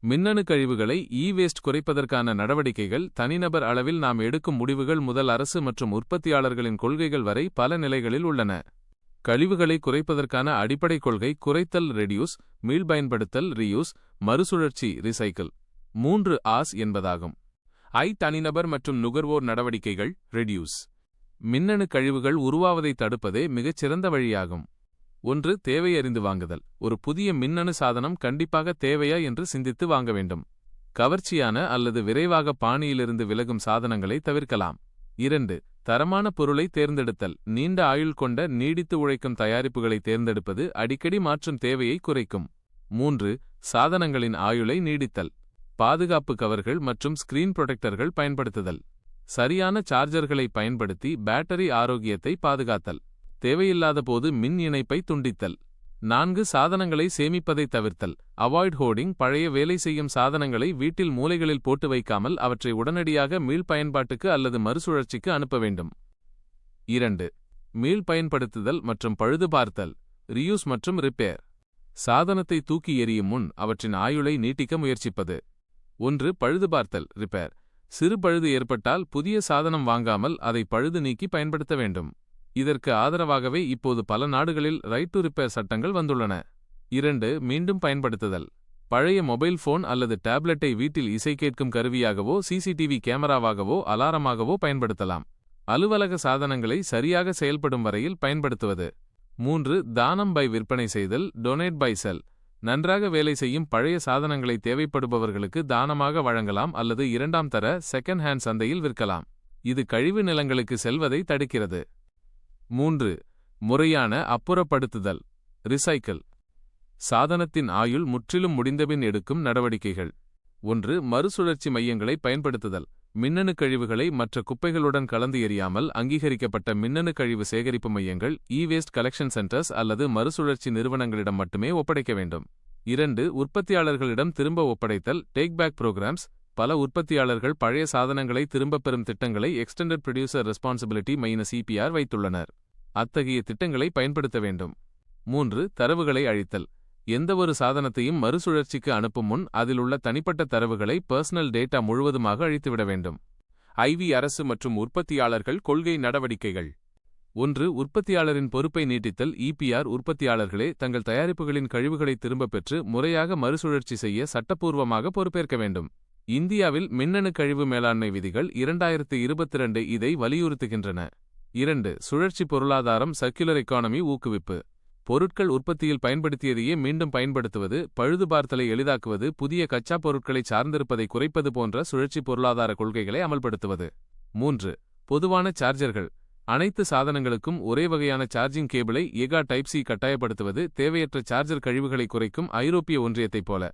மின்னணு கழிவுகளை வேஸ்ட் குறைப்பதற்கான நடவடிக்கைகள் தனிநபர் அளவில் நாம் எடுக்கும் முடிவுகள் முதல் அரசு மற்றும் உற்பத்தியாளர்களின் கொள்கைகள் வரை பல நிலைகளில் உள்ளன. கழிவுகளை குறைப்பதற்கான அடிப்படை கொள்கை குறைத்தல் ரெடியூஸ், மீள்பயன்படுத்தல் ரீயூஸ், மறுசுழற்சி ரிசைக்கிள், 3 ஆஸ் என்பதாகும். தனிநபர் மற்றும் நுகர்வோர் நடவடிக்கைகள் ரெடியூஸ். மின்னணு கழிவுகள் உருவாவதை தடுப்பதே மிகச்சிறந்த வழியாகும். 1. தேவையறிந்து வாங்குதல். ஒரு புதிய மின்னணு சாதனம் கண்டிப்பாக தேவையா என்று சிந்தித்து வாங்க வேண்டும். கவர்ச்சியான அல்லது விரைவாக பாணியிலிருந்து விலகும் சாதனங்களை தவிர்க்கலாம். 2. தரமான பொருளை தேர்ந்தெடுத்தல். நீண்ட ஆயுள் கொண்ட நீடித்து உழைக்கும் தயாரிப்புகளை தேர்ந்தெடுப்பது அடிக்கடி மாற்றும் தேவையை குறைக்கும். 3. சாதனங்களின் ஆயுளை நீடித்தல். பாதுகாப்பு கவர்கள் மற்றும் ஸ்கிரீன் புரொடெக்டர்கள் பயன்படுத்துதல். சரியான சார்ஜர்களை பயன்படுத்தி பேட்டரி ஆரோக்கியத்தை பாதுகாத்தல். தேவையில்லாத போது மின் இணைப்பை துண்டித்தல். 4. சாதனங்களை சேமிப்பதை தவிர்த்தல். Avoid hoarding. பழைய வேலை செய்யும் சாதனங்களை வீட்டில் மூலைகளில் போட்டு வைக்காமல் அவற்றை உடனடியாக மீள்பயன்பாட்டுக்கு அல்லது மறுசுழற்சிக்கு அனுப்ப வேண்டும். 2. மீள்பயன்படுத்துதல் மற்றும் பழுதுபார்த்தல். ரீயூஸ் மற்றும் ரிப்பேர். சாதனத்தை தூக்கி எறியும் முன் அவற்றின் ஆயுளை நீட்டிக்க முயற்சிப்பது. 1. பழுதுபார்த்தல் ரிப்பேர். சிறு பழுது ஏற்பட்டால் புதிய சாதனம் வாங்காமல் அதை பழுது நீக்கி பயன்படுத்த வேண்டும். இதற்கு ஆதரவாகவே இப்போது பல நாடுகளில் ரைட் டு ரிப்பேர் சட்டங்கள் வந்துள்ளன. 2. மீண்டும் பயன்படுத்துதல். பழைய மொபைல் போன் அல்லது டேப்லெட்டை வீட்டில் இசை கேட்கும் கருவியாகவோ சிசிடிவி கேமராவாகவோ அலாரமாகவோ பயன்படுத்தலாம். அலுவலக சாதனங்களை சரியாக செயல்படும் வரையில் பயன்படுத்துவது. 3. தானம் பை விற்பனை செய்தல். டொனேட் பை செல். நன்றாக வேலை செய்யும் பழைய சாதனங்களை தேவைப்படுபவர்களுக்கு தானமாக வழங்கலாம் அல்லது இரண்டாம் தர செகண்ட் ஹேண்ட் சந்தையில் விற்கலாம். இது கழிவு நிலங்களுக்கு செல்வதை தடுக்கிறது. 3. முறையான அப்புறப்படுத்துதல் ரிசைக்கிள். சாதனத்தின் ஆயுள் முற்றிலும் முடிந்தபின் எடுக்கும் நடவடிக்கைகள். 1. மறுசுழற்சி மையங்களை பயன்படுத்துதல். மின்னணு கழிவுகளை மற்ற குப்பைகளுடன் கலந்து எறியாமல் அங்கீகரிக்கப்பட்ட மின்னணு கழிவு சேகரிப்பு மையங்கள் வேஸ்ட் கலெக்ஷன் சென்டர்ஸ் அல்லது மறுசுழற்சி நிறுவனங்களிடம் மட்டுமே ஒப்படைக்க வேண்டும். 2. உற்பத்தியாளர்களிடம் திரும்ப ஒப்படைத்தல் டேக் பேக் புரோகிராம்ஸ். பல உற்பத்தியாளர்கள் பழைய சாதனங்களை திரும்பப் பெறும் திட்டங்களை எக்ஸ்டெண்டட் ப்ரொடியூசர் ரெஸ்பான்சிபிலிட்டி (EPR) வைத்துள்ளனர். அத்தகைய திட்டங்களை பயன்படுத்த வேண்டும். 3. தரவுகளை அழித்தல். எந்தவொரு சாதனத்தையும் மறுசுழற்சிக்கு அனுப்பும் முன் அதில் உள்ள தனிப்பட்ட தரவுகளை பர்சனல் டேட்டா முழுவதுமாக அழித்துவிட வேண்டும். அரசு மற்றும் உற்பத்தியாளர்கள் கொள்கை நடவடிக்கைகள். 1. உற்பத்தியாளரின் பொறுப்பை நீட்டித்தல். EPR உற்பத்தியாளர்களே தங்கள் தயாரிப்புகளின் கழிவுகளை திரும்பப் பெற்று முறையாக மறுசுழற்சி செய்ய சட்டப்பூர்வமாக பொறுப்பேற்க வேண்டும். இந்தியாவில் மின்னணு கழிவு மேலாண்மை விதிகள் 2022 இதை வலியுறுத்துகின்றன. 2. சுழற்சி பொருளாதாரம் சர்க்குலர் எக்கானமி ஊக்குவிப்பு. பொருட்கள் உற்பத்தியில் பயன்படுத்தியதையே மீண்டும் பயன்படுத்துவது, பழுதுபார்த்தலை எளிதாக்குவது, புதிய கச்சா பொருட்களை சார்ந்திருப்பதை குறைப்பது போன்ற சுழற்சி பொருளாதார கொள்கைகளை அமல்படுத்துவது. 3. பொதுவான சார்ஜர்கள். அனைத்து சாதனங்களுக்கும் ஒரே வகையான சார்ஜிங் கேபிளை டைப்-C கட்டாயப்படுத்துவது தேவையற்ற சார்ஜர் கழிவுகளை குறைக்கும் ஐரோப்பிய ஒன்றியத்தைப் போல.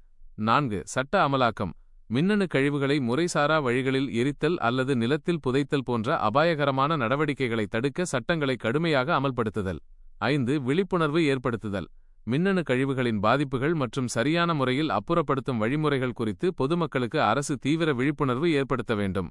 4. சட்ட அமலாக்கம். மின்னணு கழிவுகளை முறைசாரா வழிகளில் எரித்தல் அல்லது நிலத்தில் புதைத்தல் போன்ற அபாயகரமான நடவடிக்கைகளை தடுக்க சட்டங்களை கடுமையாக அமல்படுத்துதல். 5. விழிப்புணர்வு ஏற்படுத்துதல். மின்னணு கழிவுகளின் பாதிப்புகள் மற்றும் சரியான முறையில் அப்புறப்படுத்தும் வழிமுறைகள் குறித்து பொதுமக்களுக்கு அரசு தீவிர விழிப்புணர்வு ஏற்படுத்த வேண்டும்.